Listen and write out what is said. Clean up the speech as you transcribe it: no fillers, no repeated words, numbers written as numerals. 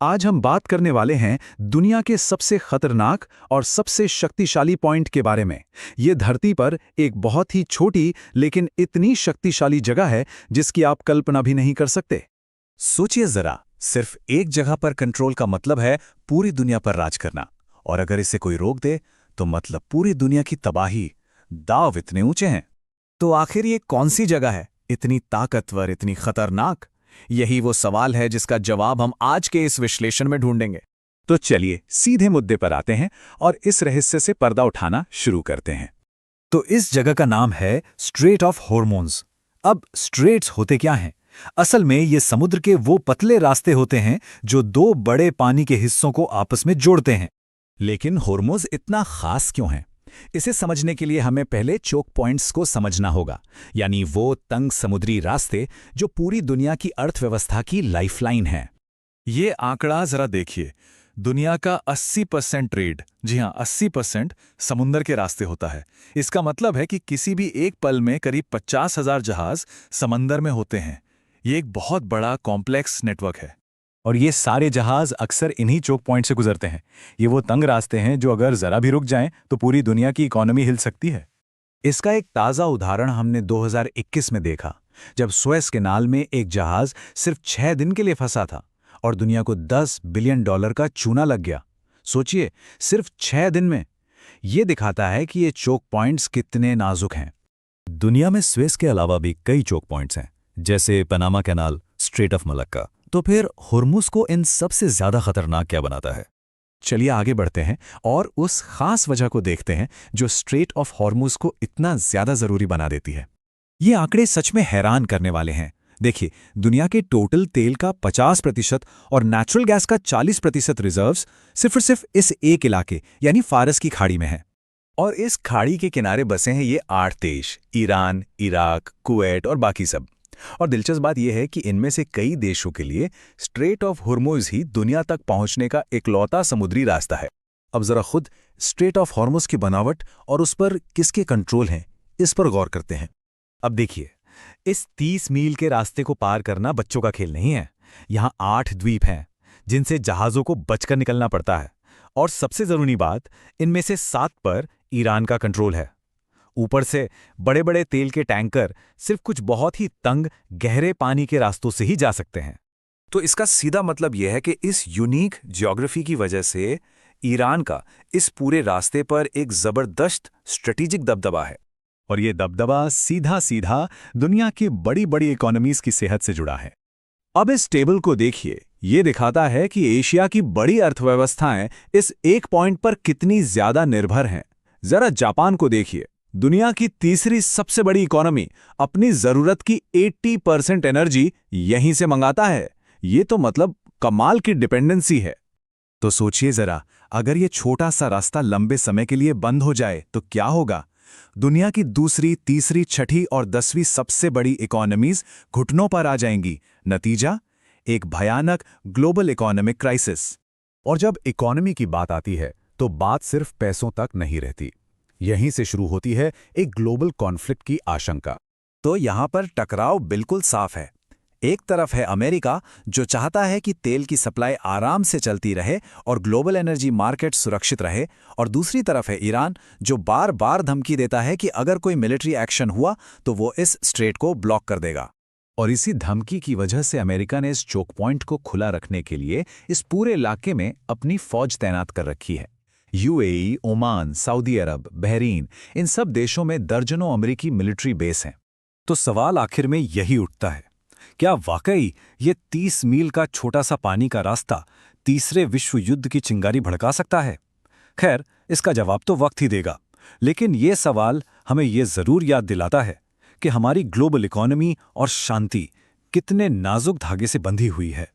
आज हम बात करने वाले हैं दुनिया के सबसे खतरनाक और सबसे शक्तिशाली पॉइंट के बारे में। ये धरती पर एक बहुत ही छोटी लेकिन इतनी शक्तिशाली जगह है जिसकी आप कल्पना भी नहीं कर सकते। सोचिए जरा, सिर्फ एक जगह पर कंट्रोल का मतलब है पूरी दुनिया पर राज करना, और अगर इसे कोई रोक दे तो मतलब पूरी दुनिया की तबाही। दांव इतने ऊंचे हैं। तो आखिर ये कौन सी जगह है, इतनी ताकतवर, इतनी खतरनाक? यही वो सवाल है जिसका जवाब हम आज के इस विश्लेषण में ढूंढेंगे। तो चलिए सीधे मुद्दे पर आते हैं और इस रहस्य से पर्दा उठाना शुरू करते हैं। तो इस जगह का नाम है स्ट्रेट ऑफ हॉर्मोन्स। अब स्ट्रेट्स होते क्या हैं? असल में ये समुद्र के वो पतले रास्ते होते हैं जो दो बड़े पानी के हिस्सों को आपस में जोड़ते हैं। लेकिन हॉर्मोन्स इतना खास क्यों हैं? इसे समझने के लिए हमें पहले चोक पॉइंट्स को समझना होगा, यानी वो तंग समुद्री रास्ते जो पूरी दुनिया की अर्थव्यवस्था की लाइफलाइन है। ये आंकड़ा जरा देखिए। दुनिया का 80% ट्रेड, जी हाँ 80%, समुद्र के रास्ते होता है। इसका मतलब है कि किसी भी एक पल में करीब 50,000 जहाज समंदर में होते हैं। ये एक बहुत बड़ा कॉम्प्लेक्स नेटवर्क है। और ये सारे जहाज अक्सर इन्हीं चोक पॉइंट से गुजरते हैं। ये वो तंग रास्ते हैं जो अगर जरा भी रुक जाएं तो पूरी दुनिया की इकोनॉमी हिल सकती है। इसका एक ताज़ा उदाहरण हमने 2021 में देखा, जब सुएज कैनाल में एक जहाज सिर्फ 6 दिन के लिए फंसा था और दुनिया को $10 बिलियन का चूना लग गया। सोचिए, सिर्फ 6 दिन में। ये दिखाता है कि ये चोक पॉइंट्स कितने नाजुक हैं। दुनिया में सुएज के अलावा भी कई चोक पॉइंट्स हैं, जैसे Panama canal, straight of Malacca. तो फिर हुर्मुज़ को इन सबसे ज्यादा खतरनाक क्या बनाता है? चलिए आगे बढ़ते हैं और उस खास वजह को देखते हैं जो स्ट्रेट ऑफ हॉर्मुज़ को इतना ज्यादा जरूरी बना देती है। ये आंकड़े सच में हैरान करने वाले हैं। देखिए, दुनिया के टोटल तेल का 50% और नेचुरल गैस का 40% रिजर्व्स सिर्फ इस एक इलाके यानी फारस की खाड़ी में है। और इस खाड़ी के किनारे बसे हैं ये 8 देश: ईरान, इराक, कुवैत और बाकी सब। और दिलचस्प बात यह है कि इनमें से कई देशों के लिए स्ट्रेट ऑफ हॉर्मुज़ ही दुनिया तक पहुंचने का इकलौता समुद्री रास्ता है। अब जरा खुद स्ट्रेट ऑफ हॉर्मुज़ की बनावट और उस पर किसके कंट्रोल हैं, इस पर गौर करते हैं। अब देखिए, इस 30 मील के रास्ते को पार करना बच्चों का खेल नहीं है। यहाँ 8 द्वीप हैं जिनसे जहाज़ों को बचकर निकलना पड़ता है। और सबसे जरूरी बात, इनमें से 7 पर ईरान का कंट्रोल है। ऊपर से बड़े बड़े तेल के टैंकर सिर्फ कुछ बहुत ही तंग गहरे पानी के रास्तों से ही जा सकते हैं। तो इसका सीधा मतलब यह है कि इस यूनिक ज्योग्राफी की वजह से ईरान का इस पूरे रास्ते पर एक जबरदस्त स्ट्रेटेजिक दबदबा है। और ये दबदबा सीधा सीधा दुनिया की बड़ी बड़ी इकोनॉमीज की सेहत से जुड़ा है। अब इस टेबल को देखिए, ये दिखाता है कि एशिया की बड़ी अर्थव्यवस्थाएं इस एक पॉइंट पर कितनी ज्यादा निर्भर हैं। जरा जापान को देखिए, दुनिया की तीसरी सबसे बड़ी इकोनॉमी अपनी जरूरत की 80% एनर्जी यहीं से मंगाता है। ये तो मतलब कमाल की डिपेंडेंसी है। तो सोचिए जरा, अगर ये छोटा सा रास्ता लंबे समय के लिए बंद हो जाए तो क्या होगा? दुनिया की दूसरी, तीसरी, छठी और 10वीं सबसे बड़ी इकोनॉमीज घुटनों पर आ जाएंगी। नतीजा, एक भयानक ग्लोबल इकोनॉमिक क्राइसिस। और जब इकोनॉमी की बात आती है तो बात सिर्फ पैसों तक नहीं रहती। यहीं से शुरू होती है एक ग्लोबल कॉन्फ्लिक्ट की आशंका। तो यहाँ पर टकराव बिल्कुल साफ है। एक तरफ है अमेरिका, जो चाहता है कि तेल की सप्लाई आराम से चलती रहे और ग्लोबल एनर्जी मार्केट सुरक्षित रहे, और दूसरी तरफ है ईरान, जो बार बार धमकी देता है कि अगर कोई मिलिट्री एक्शन हुआ तो वो इस स्ट्रेट को ब्लॉक कर देगा। और इसी धमकी की वजह से अमेरिका ने इस चोक पॉइंट को खुला रखने के लिए इस पूरे इलाके में अपनी फौज तैनात कर रखी है। यूएई, ओमान, सऊदी अरब, बहरीन, इन सब देशों में दर्जनों अमेरिकी मिलिट्री बेस हैं। तो सवाल आखिर में यही उठता है, क्या वाकई ये 30 मील का छोटा सा पानी का रास्ता तीसरे विश्व युद्ध की चिंगारी भड़का सकता है? खैर, इसका जवाब तो वक्त ही देगा, लेकिन ये सवाल हमें ये जरूर याद दिलाता है कि हमारी ग्लोबल इकोनॉमी और शांति कितने नाजुक धागे से बंधी हुई है।